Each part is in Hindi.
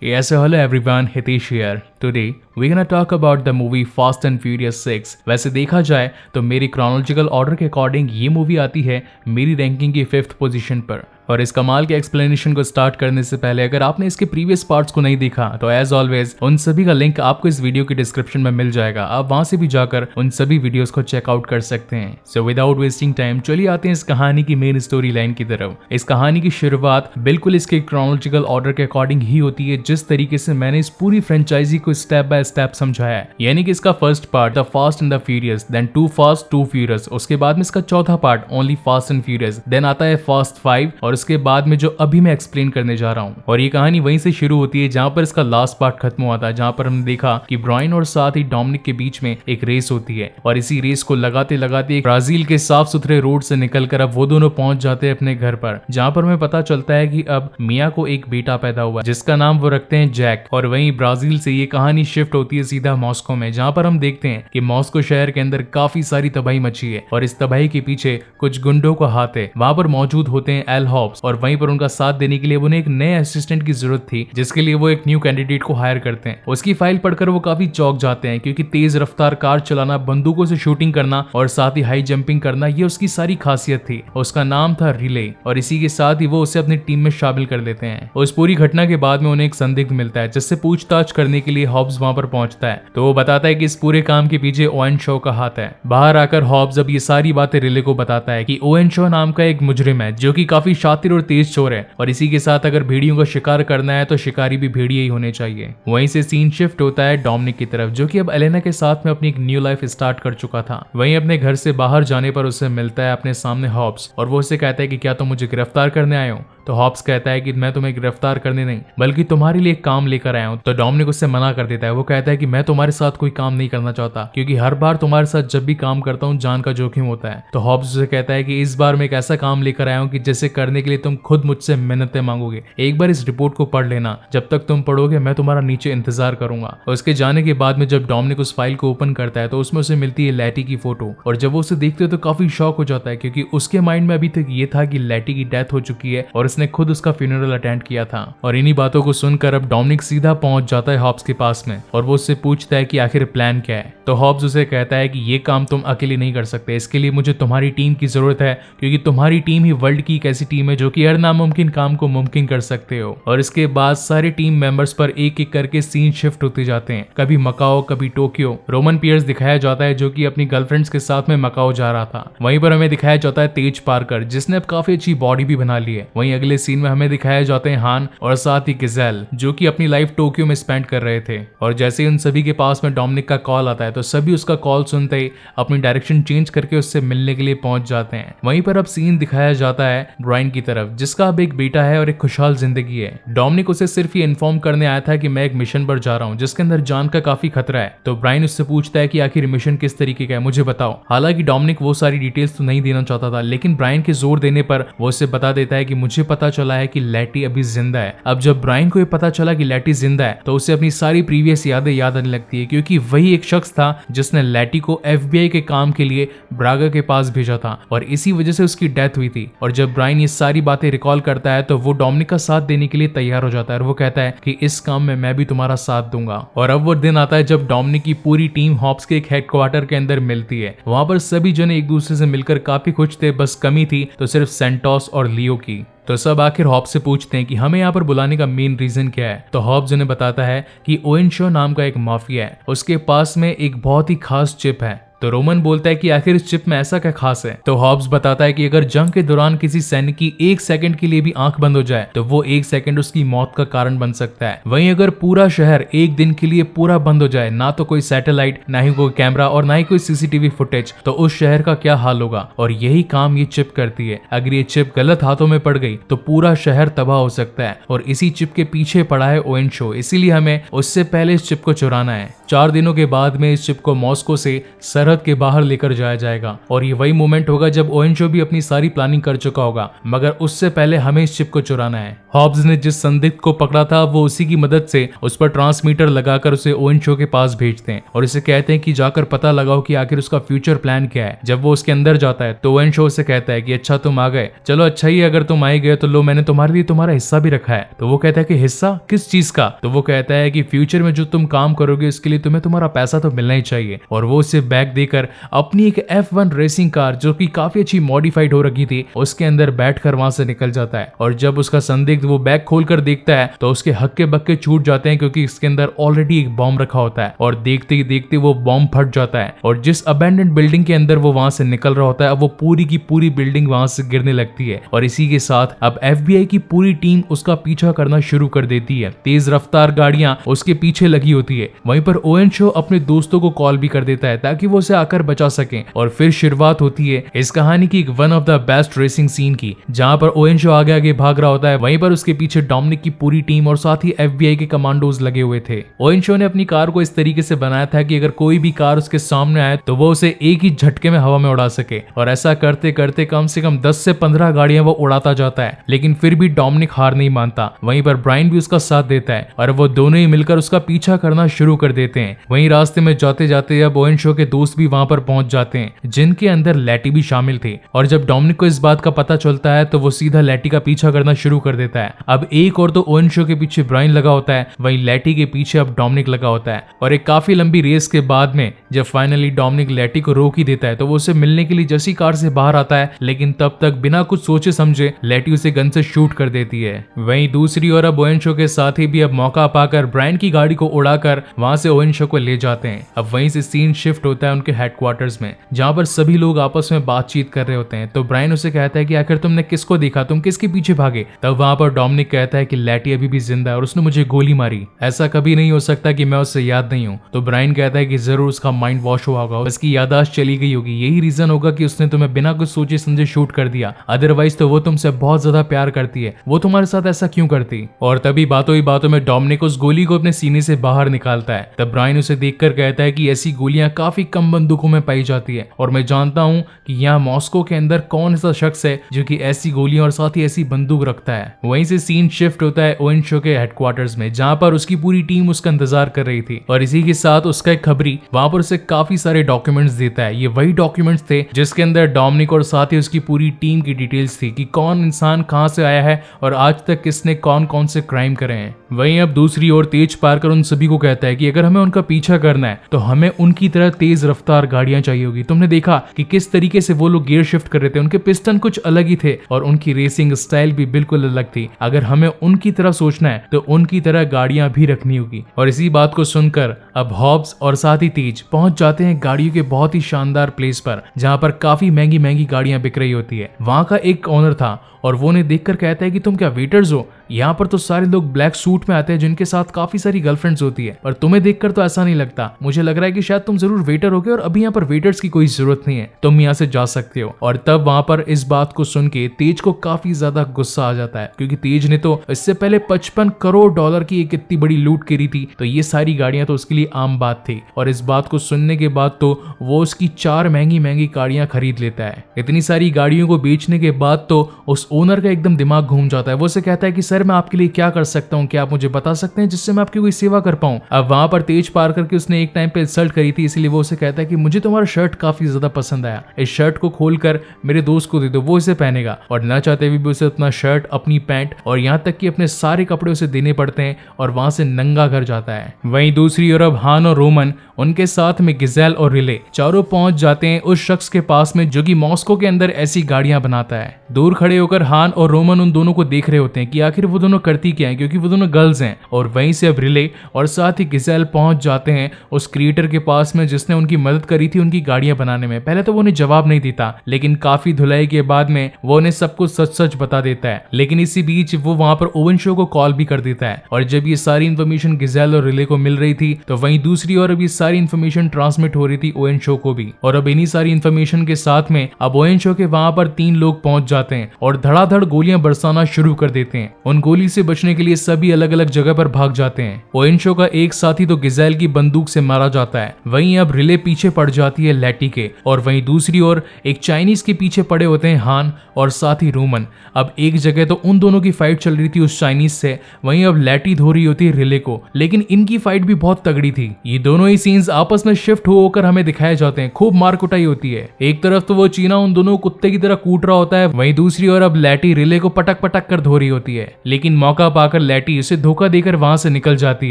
Yes, so hello everyone, Hitesh here. Today we're gonna talk about the movie Fast and Furious 6. वैसे देखा जाए तो मेरी क्रोनोलॉजिकल ऑर्डर के अकॉर्डिंग ये मूवी आती है मेरी रैंकिंग की 5th पोजीशन पर। और इस कमाल के एक्सप्लेनेशन को स्टार्ट करने से पहले अगर आपने इसके प्रीवियस पार्ट्स को नहीं देखा तो एज ऑलवेज उन सभी का लिंक आपको इस वीडियो की डिस्क्रिप्शन में मिल जाएगा। आप वहां से भी जाकर उन सभी वीडियोस को चेकआउट कर सकते हैं। सो विदाउट वेस्टिंग टाइम चलिए आते हैं इस कहानी की मेन स्टोरी लाइन की तरफ। इस कहानी की शुरुआत बिल्कुल इसके क्रोनोलॉजिकल ऑर्डर के अकॉर्डिंग ही होती है, जिस तरीके से मैंने इस पूरी फ्रेंचाइजी को स्टेप बाय स्टेप समझाया है। यानी कि इसका first part the fast and the furious, then two fast two furious, उसके बाद में इसका चौथा part only fast and furious, then आता है फास्ट 5 और उसके बाद में जो अभी मैं एक्सप्लेन करने जा रहा हूँ। और ये कहानी वहीं से शुरू होती है जहां पर इसका लास्ट पार्ट खत्म हुआ था, जहां पर हमने देखा कि ब्रायन और साथ ही डोमिनिक के बीच में एक रेस होती है और इसी रेस को लगाते लगाते ब्राजील के साफ सुथरे रोड से निकलकर अब वो दोनों पहुंच जाते हैं अपने घर पर, जहां पर हमें पता चलता है कि अब मिया को एक बेटा पैदा हुआ जिसका नाम वो रखते हैं जैक। और वहीं ब्राजील से ये कहानी शिफ्ट होती है सीधा मॉस्को में, जहां पर हम देखते हैं कि मॉस्को शहर के अंदर काफी सारी तबाही मची है और इस तबाही के पीछे कुछ गुंडों का हाथ है। वहां पर मौजूद होते हैं एल हॉब्स और वहीं पर उनका साथ देने के लिए उन्हें एक नए असिस्टेंट की जरूरत थी, जिसके लिए वो एक न्यू कैंडिडेट को हायर करते हैं। उसकी फाइल पढ़कर वो काफी चौंक जाते हैं क्योंकि तेज रफ्तार कार चलाना, बंदूकों से शूटिंग करना और साथ ही हाई जंपिंग करना ये उसकी सारी खासियत थी। उसका नाम था रिले और इसी के साथ ही वो उसे अपनी टीम में शामिल कर लेते हैं। उस पूरी घटना के बाद में उन्हें एक संदिग्ध मिलता है जिससे पूछताछ करने के लिए हॉब्स वहां पर पहुंचता है। तो वो बताता है कि इस पूरे काम के पीछे ओवेन शॉ का हाथ है। बाहर आकर हॉब्स अब ये सारी बातें रिले को बताता है कि ओवेन शॉ नाम का एक मुजरिम है जो कि काफी शातिर और तेज चोर है और इसी के साथ अगर भेड़ियों का शिकार करना है तो शिकारी भी भेड़िए ही होने चाहिए। वहीं से सीन शिफ्ट होता है डोमिनिक की तरफ, जो कि अब एलेना के साथ में अपनी एक न्यू लाइफ स्टार्ट कर चुका था। वहीं अपने घर से बाहर जाने पर उसे मिलता है अपने सामने हॉब्स और वो उसे कहता है कि क्या तुम मुझे गिरफ्तार करने आए हो। तो हॉब्स कहता है कि मैं तुम्हें गिरफ्तार करने नहीं बल्कि तुम्हारे लिए एक काम लेकर आया हूँ। तो डोमिनिक उससे मना कर देता है। वो कहता है कि मैं तुम्हारे साथ कोई काम नहीं करना चाहता क्योंकि हर बार तुम्हारे साथ जब भी काम करता हूँ जान का जोखिम होता है। तो हॉब्स उसे कहता है कि इस बार मैं एक ऐसा काम लेकर आया हूँ कि जिसे करने के लिए तुम खुद मुझसे मिन्नतें मांगोगे। एक बार इस रिपोर्ट को पढ़ लेना, जब तक तुम पढ़ोगे मैं तुम्हारा नीचे इंतजार करूंगा। और उसके जाने के बाद में जब डोमिनिक उस फाइल को ओपन करता है तो उसमें उसे मिलती है लैटी की फोटो और जब वो उसे देखते हो तो काफी शॉक हो जाता है क्योंकि उसके माइंड में अभी तक ये था कि लैटी की डेथ हो चुकी है और उसने खुद उसका फ्यूनरल अटेंड किया था। और इन्हीं बातों को सुनकर अब डोमिनिक सीधा पहुंच जाता है हॉब्स के पास में और वो उससे पूछता है कि आखिर प्लान क्या है। तो हॉब्स उसे कहता है कि ये काम तुम अकेले नहीं कर सकते, इसके लिए मुझे तुम्हारी टीम की जरूरत है क्योंकि तुम्हारी टीम ही वर्ल्ड की एक ऐसी टीम है जो कि हर नामुमकिन काम को मुमकिन कर सकते हो। और इसके बाद सारे टीम मेंबर्स पर एक एक करके सीन शिफ्ट होते जाते हैं, कभी मकाओ कभी टोक्यो। रोमन पियर्स दिखाया जाता है जो कि अपनी गर्लफ्रेंड्स के साथ में मकाओ जा रहा था। वहीं पर हमें दिखाया जाता है तेज पार्कर जिसने अब काफी अच्छी बॉडी भी बना ली है। वहीं अगले सीन में हमें दिखाया जाते हैं हान और साथ ही गिजेल जो कि अपनी लाइफ टोक्यो में स्पेंड कर रहे थे। और जैसे ही उन सभी के पास में डोमिनिक का कॉल आता है तो सभी उसका कॉल सुनते ही अपनी डायरेक्शन चेंज करके उससे मिलने के लिए पहुंच जाते हैं। वहीं पर अब सीन दिखाया जाता है ब्रायन की तरफ जिसका अब एक बेटा है और एक खुशहाल जिंदगी है। डोमिनिक उसे सिर्फ ये इन्फॉर्म करने आया था कि मैं एक मिशन पर जा रहा हूँ जिसके अंदर जान का काफी खतरा है। तो ब्रायन उससे पूछता है कि आखिर मिशन किस तरीके का है, मुझे बताओ। हालांकि डोमिनिक वो सारी डिटेल्स तो नहीं देना चाहता था, लेकिन ब्रायन के जोर देने पर वो उससे बता देता है कि मुझे पता चला है कि लैटी अभी जिंदा है। अब जब ब्रायन को ये पता चला कि लैटी जिंदा है तो उसे अपनी सारी प्रीवियस यादें याद आने लगती है क्योंकि वही एक शख्स था जिसने लैटी को FBI के काम के लिए ब्रागा के पास भेजा था और इसी वजह से उसकी डेथ हुई थी। और जब ब्रायन ये सारी बातें रिकॉल करता है तो वो डोमिनिक का साथ देने के लिए तैयार हो जाता है और वो कहता है कि इस काम में मैं भी तुम्हारा साथ दूंगा। और अब वो दिन आता है जब डोमिनिक की पूरी टीम हॉब्स के एक हेडक्वार्टर के अंदर मिलती है। वहां पर सभी जने एक दूसरे से मिलकर काफी खुश थे, बस कमी थी तो सिर्फ सेंटोस और लियो की। तो सब आखिर हॉब्स से पूछते हैं कि हमें यहाँ पर बुलाने का मेन रीजन क्या है। तो हॉब्स उन्हें बताता है कि ओवेन शॉ नाम का एक माफिया है, उसके पास में एक बहुत ही खास चिप है। तो रोमन बोलता है कि आखिर इस चिप में ऐसा क्या खास है। तो हॉब्स बताता है कि अगर जंग के दौरान किसी सैनिक की 1 सेकंड के लिए भी आंख बंद हो जाए तो वो 1 सेकंड उसकी मौत का कारण बन सकता है। वहीं अगर पूरा शहर 1 दिन के लिए पूरा बंद हो जाए, ना तो कोई सैटेलाइट, ना ही कोई कैमरा और ना ही कोई CCTV फुटेज, तो उस शहर का क्या हाल होगा। और यही काम ये चिप करती है। अगर ये चिप गलत हाथों में पड़ गई तो पूरा शहर तबाह हो सकता है और इसी चिप के पीछे पड़ा है ओवेन शॉ, इसीलिए हमें उससे पहले इस चिप को चुराना है। 4 दिनों के बाद में इस चिप को मॉस्को से सरहद सरहद के बाहर लेकर जाया जाएगा। और ये वही मोमेंट होगा जब ओवेन शो भी अपनी सारी प्लानिंग कर चुका होगा, मगर उससे पहले हमें इस शिप को चुराना है। हॉब्स ने जिस संदिग्ध को पकड़ा था वो उसी की मदद से उस पर ट्रांसमीटर लगाकर उसे ओवेन शो के पास भेजते हैं और इसे कहते हैं कि जाकर पता लगाओ कि आखिर उसका फ्यूचर प्लान क्या है। जब वो उसके अंदर जाता है तो ओवेन शो से कहता है कि अच्छा तुम आ गए, चलो अच्छा ही अगर तुम आए गए तो लो मैंने तुम्हारे लिए तुम्हारा हिस्सा भी रखा है। तो वो कहता है कि हिस्सा किस चीज का? तो वो कहता है कि फ्यूचर में जो तुम काम करोगे उसके लिए तुम्हें तुम्हारा पैसा तो मिलना ही चाहिए। और वो उसे बैग देकर अपनी एक F1 रेसिंग कार जो कि काफी अच्छी मॉडिफाइड हो रखी थी उसके अंदर बैठकर वहां से निकल जाता है। और जब उसका संदिग्ध वो बैग खोलकर देखता है तो उसके हक्के बक्के छूट जाते हैं क्योंकि इसके अंदर ऑलरेडी एक बॉम्ब रखा होता है। और देखते ही देखते वो बॉम्ब फट जाता है और जिस अबैंडन्ड बिल्डिंग के अंदर वो वहां से निकल रहा होता है वो पूरी की पूरी बिल्डिंग वहां से गिरने लगती है। और इसी के साथ अब FBI की पूरी टीम उसका पीछा करना शुरू कर देती है। तेज रफ्तार गाड़ियां उसके पीछे लगी होती है। वहीं पर ओवेन शो अपने दोस्तों को कॉल भी कर देता है ताकि वो उसे आकर बचा सके। और फिर शुरुआत होती है इस कहानी की एक one of the best racing scene की, जहां पर ओवेन शो आगे आगे भाग रहा होता है, वहीं पर उसके पीछे डोमिनिक की पूरी टीम और साथ ही FBI के कमांडोज लगे हुए थे। ओवेन शो ने अपनी कार को इस तरीके से बनाया था कि अगर कोई भी कार उसके सामने आए तो वो उसे एक ही झटके में हवा में उड़ा सके। और ऐसा करते करते कम से कम 10 से 15 गाड़ियां वो उड़ाता जाता है, लेकिन फिर भी डोमिनिक हार नहीं मानता। वहीं पर ब्रायन भी उसका साथ देता है और वो दोनों ही मिलकर उसका पीछा करना शुरू कर देते हैं। वहीं रास्ते में जाते जाते अब ओवेन शो के दोस्त भी वहां पर पहुंच जाते हैं, जिनके अंदर लैटी भी शामिल थे। और जब डोमिनिक को इस बात का पता चलता है तो वो सीधा लैटी का पीछा करना शुरू कर देता है। अब एक और तो ओवेन शो के पीछे ब्रायन लगा होता है, वहीं लैटी के पीछे अब डोमिनिक लगा होता है। और एक काफी लंबी रेस के बाद में जब फाइनली डोमिनिक लैटी को रोक ही देता है तो वो उसे मिलने के लिए जैसी कार से बाहर आता है, लेकिन तब तक बिना कुछ सोचे समझे लैटी उसे गन से शूट कर देती है। वहीं दूसरी ओर अब ओवेन शो के साथी भी अब मौका पाकर ब्रायन की गाड़ी को उड़ाकर वहां से ओवेन शो को ले जाते हैं। अब वहीं से सीन शिफ्ट होता है उनके हेडक्वार्टर्स में, जहां पर सभी लोग आपस में बातचीत कर रहे होते हैं। तो ब्रायन उसे कहता है कि आखिर तुमने किसको देखा, तुम किसके पीछे भागे? तब वहां पर डोमिनिक कहता है कि लैटी अभी भी जिंदा है और उसने मुझे गोली मारी, ऐसा कभी नहीं हो सकता कि मैं उससे याद नहीं हूँ। तो ब्रायन कहता है कि जरूर उसका माइंड वॉश हुआ होगा, उसकी याददाश्त चली गई होगी, यही रीजन होगा कि उसने तुम्हें बिना कुछ सोचे समझे शूट कर दिया, अदरवाइज तो वो तुमसे बहुत ज्यादा प्यार करती है, वो तुम्हारे साथ ऐसा क्यों करती? और तभी बातों ही बातों में डोमिनिक उस गोली को अपने सीने से बाहर निकालता है। तब ब्रायन उसे देखकर कहता है कि ऐसी गोलियां काफी कम बंदूकों में पाई जाती है और मैं जानता हूँ कि यहाँ मॉस्को के अंदर कौन सा शख्स है जो कि ऐसी गोलियां और साथ ही ऐसी बंदूक रखता है। वहीं से सीन शिफ्ट होता है ओवेन शो के हेडक्वार्टर्स में, जहां पर उसकी पूरी टीम उसका इंतजार कर रही थी। और इसी के साथ उसका एक खबरी वहां पर उसे काफी सारे डॉक्यूमेंट्स देता है। ये वही डॉक्यूमेंट्स थे जिसके अंदर डोमिनिक और साथ ही उसकी पूरी टीम की डिटेल्स थी कि कौन इंसान कहां से आया है और आज तक किसने कौन कौन से क्राइम करे हैं। वहीं अब दूसरी ओर तेज पार्कर उन सभी को कहता है कि अगर हमें उनका पीछा करना है तो हमें उनकी तरह तेज रफ्तार गाड़ियां चाहिए होगी। तुमने देखा कि किस तरीके से वो लोग गियर शिफ्ट कर रहे थे, उनके पिस्टन कुछ अलग ही थे और उनकी रेसिंग स्टाइल भी बिल्कुल अलग थी। अगर हमें उनकी तरह सोचना है तो उनकी तरह गाड़ियां भी रखनी होगी। और इसी बात को सुनकर अब हॉब्स और साथ ही तेज पहुंच जाते हैं गाड़ियों के बहुत ही शानदार प्लेस पर, जहां पर काफी महंगी महंगी गाड़ियां बिक रही होती है। वहां का एक ऑनर था और वो उन्हें देखकर कहता है कि तुम क्या वेटर्स हो? यहाँ पर तो सारे लोग ब्लैक सूट में आते हैं जिनके साथ काफी सारी गर्लफ्रेंड्स होती है, पर तुम्हें देखकर तो ऐसा नहीं लगता। मुझे लग रहा है कि शायद तुम जरूर वेटर होगे और अभी यहाँ पर वेटर्स की कोई जरूरत नहीं है, तुम यहाँ से जा सकते हो। और तब वहां पर इस बात को सुन के तेज को काफी ज्यादा गुस्सा आ जाता है, क्योंकि तेज ने तो इससे पहले 55 करोड़ डॉलर की एक इतनी बड़ी लूट करी थी, तो ये सारी गाड़ियां तो उसके लिए आम बात थी। और इस बात को सुनने के बाद तो वो उसकी 4 महंगी महंगी गाड़ियां खरीद लेता है। इतनी सारी गाड़ियों को बेचने के बाद तो उस ओनर का एकदम दिमाग घूम जाता है। वो उसे कहता है कि सर मैं आपके लिए क्या कर सकता हूँ, क्या आप मुझे बता सकते हैं जिससे मैं आपकी कोई सेवा कर पाऊं? अब वहां पर तेज पार करके उसने एक टाइम पे इंसल्ट करी थी, इसलिए वो उसे कहता है कि मुझे तुम्हारा शर्ट काफी ज्यादा पसंद आया, इस शर्ट को खोलकर मेरे दोस्त को दे दो, वो इसे पहनेगा। और न चाहते हुए भी उसे अपना शर्ट, अपनी पैंट और यहाँ तक कि अपने सारे कपड़े उसे देने पड़ते हैं और वहां से नंगा घर जाता है। वहीं दूसरी ओर अब हान और रोमन उनके साथ में गिजेल और रिले चारों पहुंच जाते हैं उस शख्स के पास में जो कि मॉस्को के अंदर ऐसी गाड़ियां बनाता है। दूर खड़े होकर हान और रोमन उन दोनों को देख रहे होते हैं कि आखिर वो दोनों करती क्या है, क्योंकि वो दोनों गर्ल्स हैं। और वहीं से अब रिले और साथ ही गिजेल पहुंच जाते हैं उस क्रिएटर के पास में जिसने उनकी मदद करी थी उनकी गाड़ियां बनाने में। पहले तो वो उन्हें जवाब नहीं देता, लेकिन काफी धुलाई के बाद में वो उन्हें सब कुछ सच सच बता देता है। लेकिन इसी बीच वो वहां पर ओवेन शो को कॉल भी कर देता है। और जब ये सारी इन्फॉर्मेशन गिजेल और रिले को मिल रही थी तो वहीं दूसरी ओर अब ये सारी इन्फॉर्मेशन ट्रांसमिट हो रही थी ओवेन शो को भी। और अब इन्हीं सारी इन्फॉर्मेशन के साथ में अब ओवेन शो के वहां पर 3 लोग पहुंच जाते हैं और धड़ाधड़ गोलियां बरसाना शुरू कर देते हैं। उन गोली से बचने के लिए सभी अलग अलग जगह पर भाग जाते हैं। ओएनशो का एक साथी तो गिजेल की बंदूक से मारा जाता है। वहीं अब रिले पीछे पड़ जाती है लैटी के, और वहीं दूसरी ओर एक चाइनीज के पीछे पड़े होते हैं हान और साथ ही रोमन। अब एक जगह तो उन दोनों की फाइट चल रही थी उस चाइनीज से, वहीं अब लैटी धो रही होती है रिले को, लेकिन इनकी फाइट भी बहुत तगड़ी थी। ये दोनों ही सीन्स आपस में शिफ्ट होकर हमें दिखाए जाते हैं। खूब मार कुटाई होती है। एक तरफ तो वो चीना उन दोनों को कुत्ते की तरह कूट रहा होता है, वहीं दूसरी ओर अब लैटी रिले को पटक पटक कर धो रही होती है, लेकिन मौका पाकर लैटी उसे धोखा देकर वहां से निकल जाती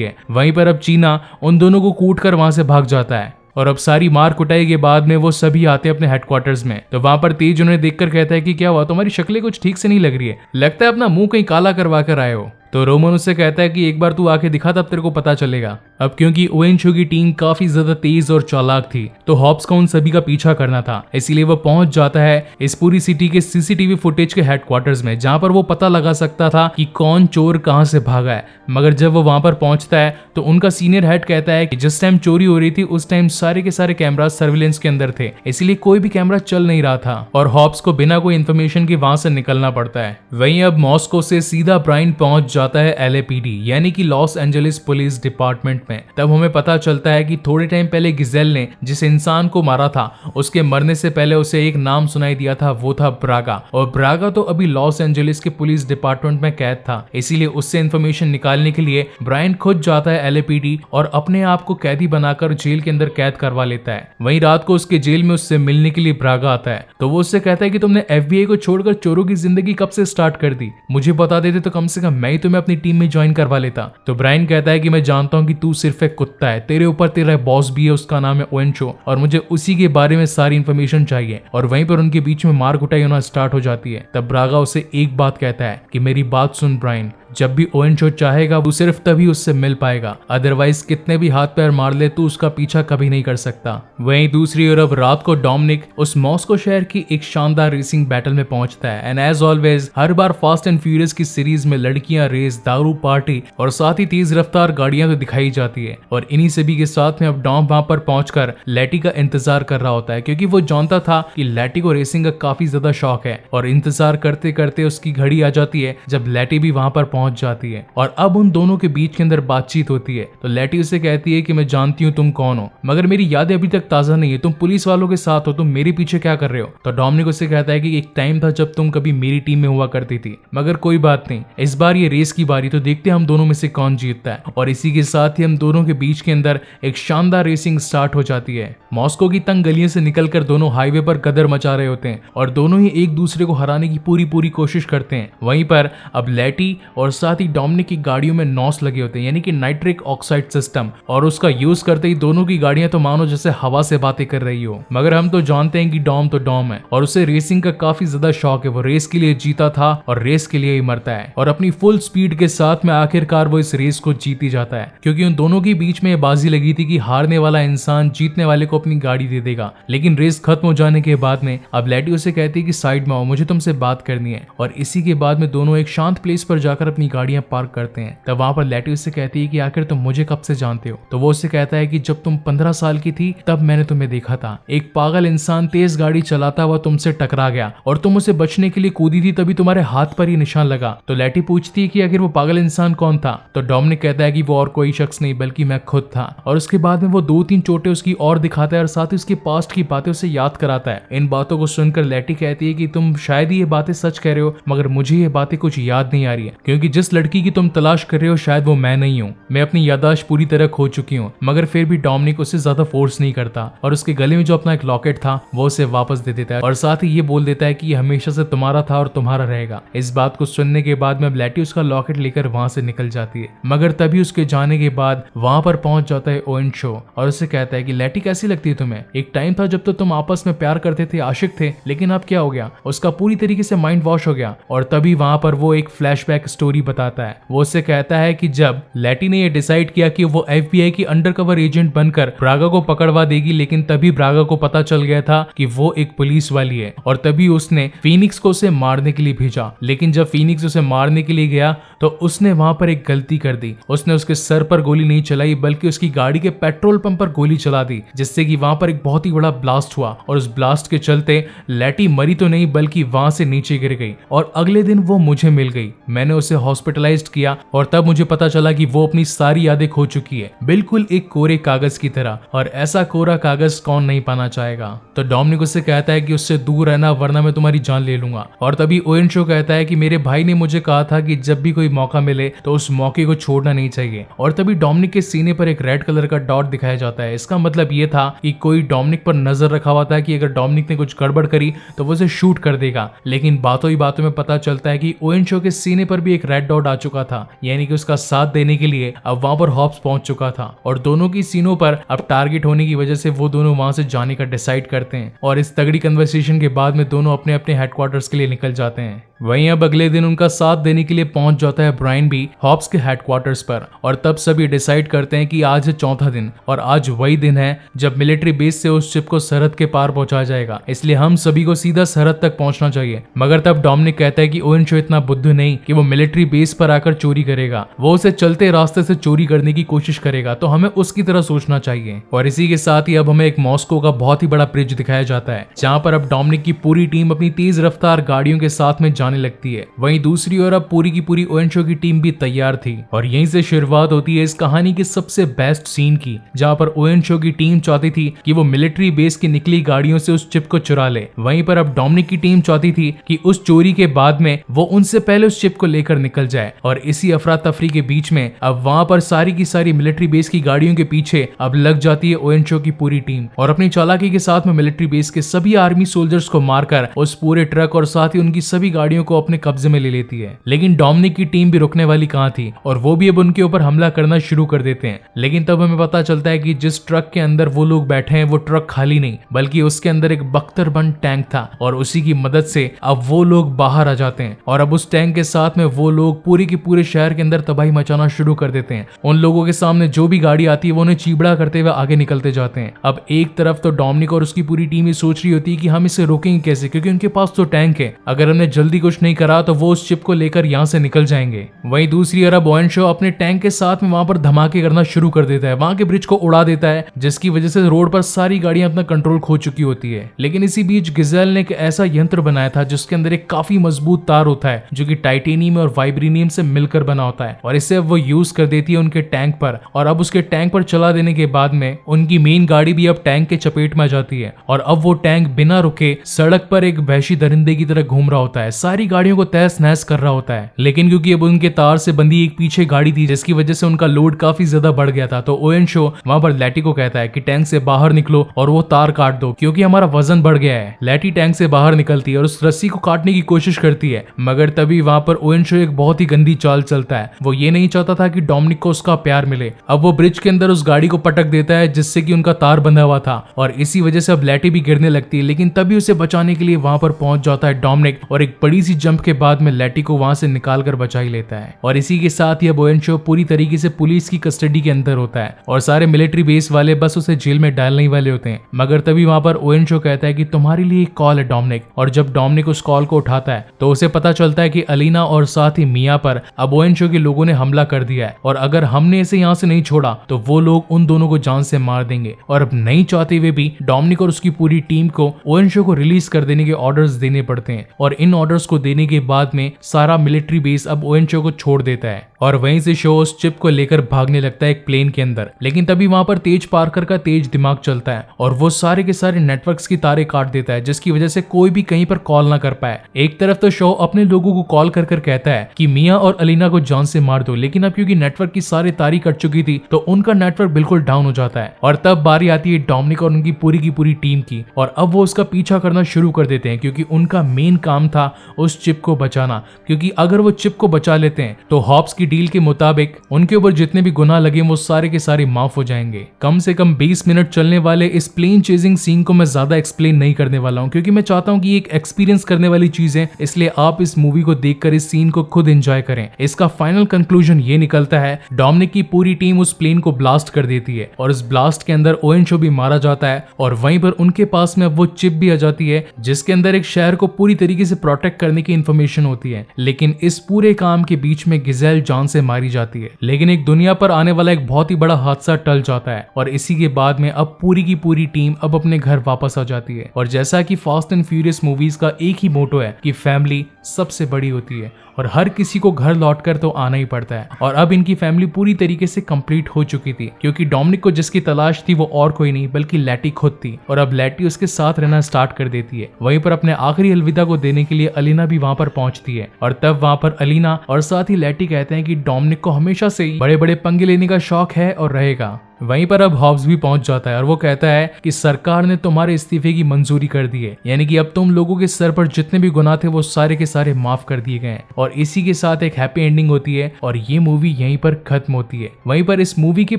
है। वहीं पर अब चीना उन दोनों को कूट कर वहां से भाग जाता है। और अब सारी मार कुटाई के बाद में वो सभी आते हैं अपने हेडक्वार्टर्स में। तो वहां पर तेज उन्हें देखकर कहता है कि क्या हुआ, तुम्हारी शक्लें कुछ ठीक से नहीं लग रही है, लगता है अपना मुंह कहीं काला करवा कर आए हो। तो रोमन उससे कहता है कि एक बार तू आके दिखा तब तेरे को पता चलेगा। अब क्योंकि ओएनशो की टीम काफी ज्यादा तेज और चालाक थी, तो हॉब्स को उन सभी का पीछा करना था, इसीलिए वो पहुंच जाता है इस पूरी सिटी के सीसीटीवी फुटेज के हेडक्वार्टर्स में, जहां पर वो पता लगा सकता था कि कौन चोर कहां से भागा है। मगर जब वो वहां पर पहुंचता है तो उनका सीनियर हेड कहता है कि जिस टाइम चोरी हो रही थी उस टाइम सारे के सारे कैमरा सर्विलेंस के अंदर थे, इसलिए कोई भी कैमरा चल नहीं रहा था और हॉब्स को बिना कोई इन्फॉर्मेशन के वहां से निकलना पड़ता है। वहीं अब मॉस्को से सीधा ब्राइन पहुंच जाता है LAPD यानी कि लॉस एंजलिस पुलिस डिपार्टमेंट में। तब हमें पता चलता है कि थोड़े टाइम पहले गिजेल ने जिस इंसान को मारा था उसके मरने से पहले उसे एक नाम सुनाई दिया था, वो था ब्रागा। और ब्रागा तो अभी लॉस एंजलिस के पुलिस डिपार्टमेंट में कैद था, इसीलिए उससे इन्फॉर्मेशन निकालने के लिए ब्रायन खुद जाता है LAPD और अपने आप को कैदी बनाकर जेल के अंदर कैद करवा लेता है। वहीं रात को उसके जेल में उससे मिलने के लिए ब्रागा आता है, तो वो उससे कहता है कि तुमने FBI को छोड़कर चोरों की जिंदगी कब से स्टार्ट कर दी, मुझे बता देते तो कम से कम मैं ही तुम्हें अपनी टीम में ज्वाइन करवा लेता। तो ब्रायन कहता है कि मैं जानता हूं कि तू सिर्फ एक कुत्ता है, तेरे ऊपर तेरा बॉस भी है, उसका नाम है ओएनशो, और मुझे उसी के बारे में सारी इन्फॉर्मेशन चाहिए। और वहीं पर उनके बीच में मार कुटाई होना स्टार्ट हो जाती है। तब ब्रागा उसे एक बात कहता है कि मेरी बात सुन ब्रायन, जब भी ओएनशो चाहेगा वो सिर्फ तभी उससे मिल पाएगा, अदरवाइज कितने भी हाथ पैर मार ले तू उसका पीछा कभी नहीं कर सकता। वहीं दूसरी ओर अब रात को डोमिनिक उस मॉस्को शहर की एक शानदार रेसिंग बैटल में पहुंचता है। एंड एज ऑलवेज हर बार फास्ट एंड फ्यूरियस की सीरीज में लड़कियां, रेस, दारू, पार्टी और साथ ही तेज रफ्तार गाड़ियां तो दिखाई जाती है। और इन्हीं सभी के साथ में अब डॉम वहां पर पहुंचकर लैटी का इंतजार कर रहा होता है, क्योंकि वो जानता था कि लैटी को रेसिंग का काफी ज्यादा शौक है। और इंतजार करते करते उसकी घड़ी आ जाती है जब लैटी भी वहां पर पहुंच जाती है और अब उन दोनों के बीच के अंदर बातचीत होती है। तो लैटी उसे कहती है कि मैं जानती हूँ तुम कौन हो, मगर मेरी यादें अभी तक ताजा नहीं है, तुम पुलिस वालों के साथ हो, तुम मेरे पीछे क्या कर रहे हो। तो डोमिनिक उसे कहता है कि एक टाइम था जब तुम कभी मेरी टीम में हुआ करती थी, मगर कोई बात नहीं, इस बार ये रेस की बारी, तो देखते हैं हम दोनों में से कौन जीतता है। और इसी के साथ ही हम दोनों के बीच के अंदर एक शानदार रेसिंग स्टार्ट हो जाती है। मॉस्को की तंग गलियों से निकलकर दोनों हाईवे पर कदर मचा रहे होते हैं और दोनों ही एक दूसरे को हराने की पूरी कोशिश करते हैं। वहीं पर अब लैटी और साथ ही डोमिनिक की गाड़ियों में नॉस लगे होते हैं, यानी कि नाइट्रिक ऑक्साइड सिस्टम, और उसका यूज करते ही दोनों की गाड़ियां तो मानो जैसे हवा से बातें कर रही हो। मगर हम तो जानते हैं कि डॉम तो डॉम है और उसे रेसिंग का काफी ज्यादा शौक है। वो रेस के लिए जीता था और रेस के लिए ही मरता है, और अपनी फुल स्पीड के साथ में आखिरकार वो इस रेस को जीत ही जाता है, क्योंकि उन दोनों के बीच में बाजी लगी थी कि हारने वाला इंसान जीतने वाले को अपनी गाड़ी दे देगा। लेकिन रेस खत्म हो जाने के बाद में अब लैटी उसे कहती है कि साइड में आओ, मुझे तुमसे बात करनी है। और इसी के बाद में दोनों एक शांत प्लेस पर जाकर अपनी गाड़ियां पार्क करते हैं। तब वहां पर लैटी उससे कहती है कि आखिर तुम मुझे कब से जानते हो। तो वो उससे कहता है कि जब तुम 15 साल की थी तब मैंने तुम्हें देखा था, एक पागल इंसान तेज गाड़ी चलाता हुआ तुमसे टकरा गया और तुम उसे बचने के लिए कूदी थी, तभी तुम्हारे हाथ पर ही निशान लगा। तो लैटी पूछती है कि आखिर वो पागल इंसान कौन था। तो डोमिनिक कहता है कि वो और कोई शख्स नहीं बल्कि मैं खुद था। और उसके बाद में वो 2-3 चोटें उसकी और दिखाता है और साथ ही उसके पास्ट की बातें उसे याद कराता है। इन बातों को सुनकर लैटी कहती है कि तुम शायद ही ये बातें सच कह रहे हो, मगर मुझे ये बातें कुछ याद नहीं आ रही है, क्योंकि जिस लड़की की तुम तलाश कर रहे हो शायद वो मैं नहीं हूँ। मैं अपनी याददाश्त पूरी तरह खो चुकी हूँ। मगर फिर भी डोमिनिक उसे ज्यादा फोर्स नहीं करता और उसके गले में जो अपना एक लॉकेट था वो उसे वापस दे देता है और साथ ही ये बोल देता है कि ये हमेशा से तुम्हारा था और तुम्हारा रहेगा। इस बात को सुनने के बाद में लैटी उसका लॉकेट लेकर वहां से निकल जाती है, मगर तभी उसके जाने के बाद वहां पर पहुंच जाता है ओएनशो और उससे कहता है कि लैटी कैसी लगती है तुम्हें, एक टाइम था जब तो तुम आपस में प्यार करते थे, आशिक थे, लेकिन अब क्या हो गया। उसका पूरी तरीके से माइंड वॉश हो गया और तभी वहां पर वो एक फ्लैशबैक स्टोरी स्टोरी बताता है। वो उससे कहता है कि जब लैटी ने ये डिसाइड किया कि वो FBI की अंडरकवर एजेंट बनकर ब्रागा को पकड़वा देगी, लेकिन तभी ब्रागा को पता चल गया था कि वो एक पुलिस वाली है और तभी उसने फीनिक्स को उसे मारने के लिए भेजा। लेकिन जब फीनिक्स उसे मारने के लिए गया तो उसने वहां पर एक गलती कर दी। उसने उसके सर पर गोली नहीं चलाई बल्कि उसकी गाड़ी के पेट्रोल पंप पर गोली चला दी, जिससे कि वहां पर एक बहुत ही बड़ा ब्लास्ट हुआ और उस ब्लास्ट के चलते लैटी मरी तो नहीं बल्कि वहां से नीचे गिर गई और अगले दिन वो मुझे मिल गई। मैंने उसे हॉस्पिटलाइज्ड किया और तब मुझे पता चला कि वो अपनी सारी यादें खो चुकी है, बिल्कुल एक कोरे कागज की तरह, और ऐसा कोरा कागज कौन नहीं पाना चाहेगा। तो डोमिनिक उससे कहता है कि उससे दूर रहना वरना मैं तुम्हारी जान ले लूंगा। और तभी ओवेन शो कहता है कि मेरे भाई ने मुझे कहा था कि जब भी कोई मौका मिले तो उस मौके को छोड़ना नहीं चाहिए। और तभी डोमिनिक के सीने पर एक रेड कलर का डॉट दिखाया जाता है। इसका मतलब ये था कि कोई डोमिनिक पर नजर रखा हुआ था कि अगर डोमिनिक ने कुछ गड़बड़ करी तो वो उसे शूट कर देगा। लेकिन बातों ही बातों में पता चलता है कि ओवेन शो के सीने पर भी एक रेड डॉट आ चुका था, यानी कि उसका साथ देने के लिए अब वहां पर हॉब्स पहुंच चुका था और दोनों की सीनों पर अब टारगेट होने की वजह से वो दोनों वहां से जाने का डिसाइड करते हैं। और इस तगड़ी कन्वर्सेशन के बाद में दोनों अपने अपने हेडक्वार्टर्स के लिए निकल जाते हैं। वहीं अब अगले दिन उनका साथ देने के लिए पहुंच जाता है ब्रायन भी हॉब्स के हेडक्वार्टर्स पर और तब सभी डिसाइड करते हैं कि आज है चौथा दिन और आज वही दिन है जब मिलिट्री बेस से उस शिप को सरहद के पार पहुंचाया जाएगा, इसलिए हम सभी को सीधा सरहद तक पहुंचना चाहिए। मगर तब डोमिनिक कहता है कि ओवेन शो इतना बुद्धू नहीं कि वो मिलिट्री बेस पर आकर चोरी करेगा, वो उसे चलते रास्ते से चोरी करने की कोशिश करेगा, तो हमें उसकी तरह सोचना चाहिए। और इसी के साथ ही अब हमें एक मॉस्को का बहुत ही बड़ा ब्रिज दिखाया जाता है जहां पर अब डोमिनिक की पूरी टीम अपनी तेज रफ्तार गाड़ियों के साथ में जाने लगती है। वहीं दूसरी ओर अब पूरी की पूरी ओवेन शो की टीम भी तैयार थी और यहीं से शुरुआत होती है इस कहानी की सबसे बेस्ट सीन की, जहां पर ओवेन शो की टीम चाहती थी कि वो मिलिट्री बेस की निकली गाड़ियों से उस चिप को चुरा ले। वहीं पर अब डोमिनिक की टीम चाहती थी कि उस चोरी के बाद में वो उनसे पहले उस चिप को लेकर निकल जाए। और इसी अफरा तफरी के बीच में अब वहां पर सारी की सारी मिलिट्री बेस की गाड़ियों के पीछे अब लग जाती है ओवेन शो की पूरी टीम और अपनी चालाकी के साथ में मिलिट्री बेस के सभी आर्मी सोल्जर्स को मारकर उस पूरे ट्रक और साथ ही उनकी सभी गाड़ियों को अपने कब्जे में ले लेती है। लेकिन डोमिनिक की टीम भी रुकने वाली कहां थी और वो भी अब उनके ऊपर हमला करना शुरू कर देते हैं। लेकिन तब हमें पता चलता है कि जिस ट्रक के अंदर वो लोग बैठे हैं वो ट्रक खाली नहीं बल्कि उसके अंदर एक बख्तरबंद टैंक था और उसी की मदद से अब वो लोग बाहर आ जाते हैं और अब उस टैंक के साथ में वो लोग पूरी के पूरे शहर के अंदर तबाही मचाना शुरू कर देते हैं। उन लोगों के सामने जो भी गाड़ी आती है वो उन्हें चीबड़ा करते हुए आगे निकलते जाते हैं। अब एक तरफ तो डोमिनिक और उसकी पूरी टीम ये सोच रही होती है कि हम इसे रोकेंगे कैसे, क्योंकि उनके पास तो टैंक है, अगर हमने जल्दी कुछ नहीं करा तो वो उस शिप को लेकर यहाँ से निकल जाएंगे। वहीं दूसरी तरफ ओवेन शो अपने टैंक के साथ में वहां पर धमाके करना शुरू कर देता है, वहां के ब्रिज को उड़ा देता है जिसकी वजह से रोड पर सारी गाड़ियां अपना कंट्रोल खो चुकी होती है। लेकिन इसी बीच गिजेल ने एक ऐसा यंत्र बनाया था जिसके अंदर एक काफी मजबूत तार होता है जो कि टाइटेनियम और वाइब्रेनियम से मिलकर बना होता है और इसे वो यूज कर देती है उनके टैंक पर। और अब उसके टैंक पर चला देने के बाद में उनकी मेन गाड़ी भी अब टैंक के चपेट में आ जाती है और अब वो टैंक बिना रुके सड़क पर एक वहशी दरिंदे की तरह घूम रहा होता है, सारी गाड़ियों को तहस नहस कर रहा होता है। लेकिन क्योंकि अब उनके तार से बंधी एक पीछे गाड़ी थी जिसकी वजह से उनका लोड काफी ज्यादा बढ़ गया था, तो ओवेन शो वहां पर लैटी को कहता है कि टैंक से बाहर निकलो और वो तार काट दो क्योंकि हमारा वजन बढ़ गया है। लैटी टैंक से बाहर निकलती है और उस रस्सी को काटने की कोशिश करती है, मगर तभी वहां पर ओवेन शो एक बहुत ही गंदी चाल चलता है। वो ये नहीं चाहता था कि डोमिनिक को उसका प्यार मिले। अब वो ब्रिज के अंदर उस गाड़ी को पटक देता है जिससे कि उनका तार बंधा हुआ था और इसी वजह से अब लैटी भी गिरने लगती है। लेकिन तभी उसे बचाने के लिए वहां पर पहुंच जाता है डोमिनिक और एक बड़ी सी जंप के बाद में लैटी को वहां से निकाल कर बचा ही लेता है। और इसी के साथ ही अब ओवेन शो पूरी तरीके से पुलिस की कस्टडी के अंदर होता है और सारे मिलिट्री बेस वाले बस उसे जेल में डालने वाले होते हैं। मगर तभी वहां पर ओवेन शो कहता है कि तुम्हारे लिए एक कॉल है डोमिनिक, और जब डोमिनिक उस कॉल को उठाता है तो उसे पता चलता है कि अलीना और साथ ही मिया पर अब ओवेन शो के लोगों ने हमला कर दिया है और अगर हमने इसे यहाँ से नहीं छोड़ा तो वो लोग उन दोनों को जान से मार देंगे। और अब नहीं चाहते हुए भी डोमिनिक और उसकी पूरी टीम को ओवेन शो को रिलीज कर देने के ऑर्डर्स देने पड़ते हैं और इन ऑर्डर्स को देने के बाद में सारा मिलिट्री बेस अब ओवेन शो को छोड़ देता है और वहीं से शो उस चिप को लेकर भागने लगता है एक प्लेन के अंदर। लेकिन तभी वहां पर तेज पार्कर का तेज दिमाग चलता है और वो सारे के सारे नेटवर्क्स की तारे काट देता है जिसकी वजह से कोई भी कहीं पर कॉल ना कर पाए। एक तरफ तो शो अपने लोगों को कॉल कर कहता है कि मिया और अलीना को जान से मार दो, लेकिन अब क्योंकि नेटवर्क की सारी तारी कट चुकी थी तो उनका नेटवर्क बिल्कुल डाउन हो जाता है। और तब बारी आती है डोमिनिक और उनकी पूरी की पूरी टीम की और अब वो उसका पीछा करना शुरू कर देते हैं क्योंकि उनका मेन काम था उस चिप को बचाना, क्योंकि अगर वो चिप को बचा लेते हैं तो हॉब्स की डील के मुताबिक उनके ऊपर जितने भी गुनाह लगे वो सारे के सारे माफ हो जाएंगे। कम से कम 20 मिनट चलने वाले इस प्लेन चेजिंग सीन को मैं ज्यादा एक्सप्लेन नहीं करने वाला हूँ, क्योंकि मैं चाहता हूँ कि एक एक्सपीरियंस करने वाली चीज है, इसलिए आप इस मूवी को देखकर इस सीन को खुद एंजॉय करें। इसका फाइनल कंक्लूजन ये निकलता है, डोमिनिक की पूरी टीम उस प्लेन को ब्लास्ट कर देती है और इस ब्लास्ट के अंदर ओवेन शो भी मारा जाता है और वहीं पर उनके पास में अब वो चिप भी आ जाती है जिसके अंदर एक शहर को पूरी तरीके से प्रोटेक्ट करने की इंफॉर्मेशन होती है। लेकिन इस पूरे काम के बीच में गिजेल जान से मारी जाती है, लेकिन एक दुनिया पर आने वाला एक बहुत ही बड़ा हादसा टल जाता है और इसी के बाद में अब पूरी की पूरी टीम अब अपने घर वापस आ जाती है। और जैसा कि फास्ट एंड फ्यूरियस मूवीज का एक ही मोटो है कि फैमिली सबसे बड़ी होती है और हर किसी को घर लौटकर तो आना ही पड़ता है। और अब इनकी फैमिली पूरी तरीके से कंप्लीट हो चुकी थी, क्योंकि डोमिनिक को जिसकी तलाश थी वो और कोई नहीं बल्कि लैटी खुद थी और अब लैटी उसके साथ रहना स्टार्ट कर देती है। वहीं पर अपने आखिरी अलविदा को देने के लिए अलीना भी वहां पर पहुंचती है और तब वहां पर अलीना और साथ ही लैटी कहते हैं कि डोमिनिक को हमेशा से ही बड़े बड़े पंगे लेने का शौक है और रहेगा। वहीं पर अब हॉब्स भी पहुंच जाता है और वो कहता है कि सरकार ने तुम्हारे इस्तीफे की मंजूरी कर दी है, यानी कि अब तुम लोगों के सर पर जितने भी गुनाह थे वो सारे के सारे माफ कर दिए गए हैं। और इसी के साथ एक हैप्पी एंडिंग होती है और ये मूवी यहीं पर खत्म होती है। वहीं पर इस मूवी के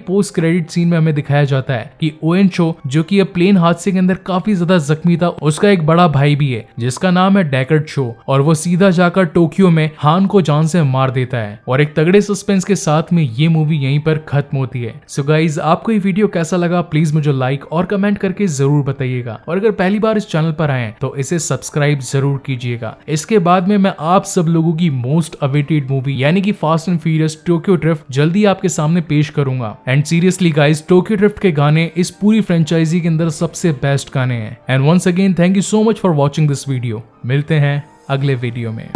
पोस्ट क्रेडिट सीन में हमें दिखाया जाता है कि ओवेन शो, जो कि अब प्लेन हादसे के अंदर काफी ज्यादा जख्मी था, उसका एक बड़ा भाई भी है जिसका नाम है डेकर्ड शो और वो सीधा जाकर टोक्यो में हान को जान से मार देता है। और एक तगड़े सस्पेंस के साथ में ये मूवी यहीं पर खत्म होती है। सो गाइज, आपको ये वीडियो कैसा लगा प्लीज मुझे लाइक और कमेंट करके जरूर बताइएगा और अगर पहली बार इस चैनल पर आए तो इसे सब्सक्राइब जरूर कीजिएगा। इसके बाद में मैं आप सब लोगों की मोस्ट अवेटेड मूवी यानी कि fast and furious Tokyo drift जल्दी आपके सामने पेश करूंगा। And seriously guys, Tokyo drift के गाने इस पूरी फ्रेंचाइजी के अंदर सबसे बेस्ट गाने हैं। And once again thank you so much for watching this video. मिलते हैं अगले वीडियो में।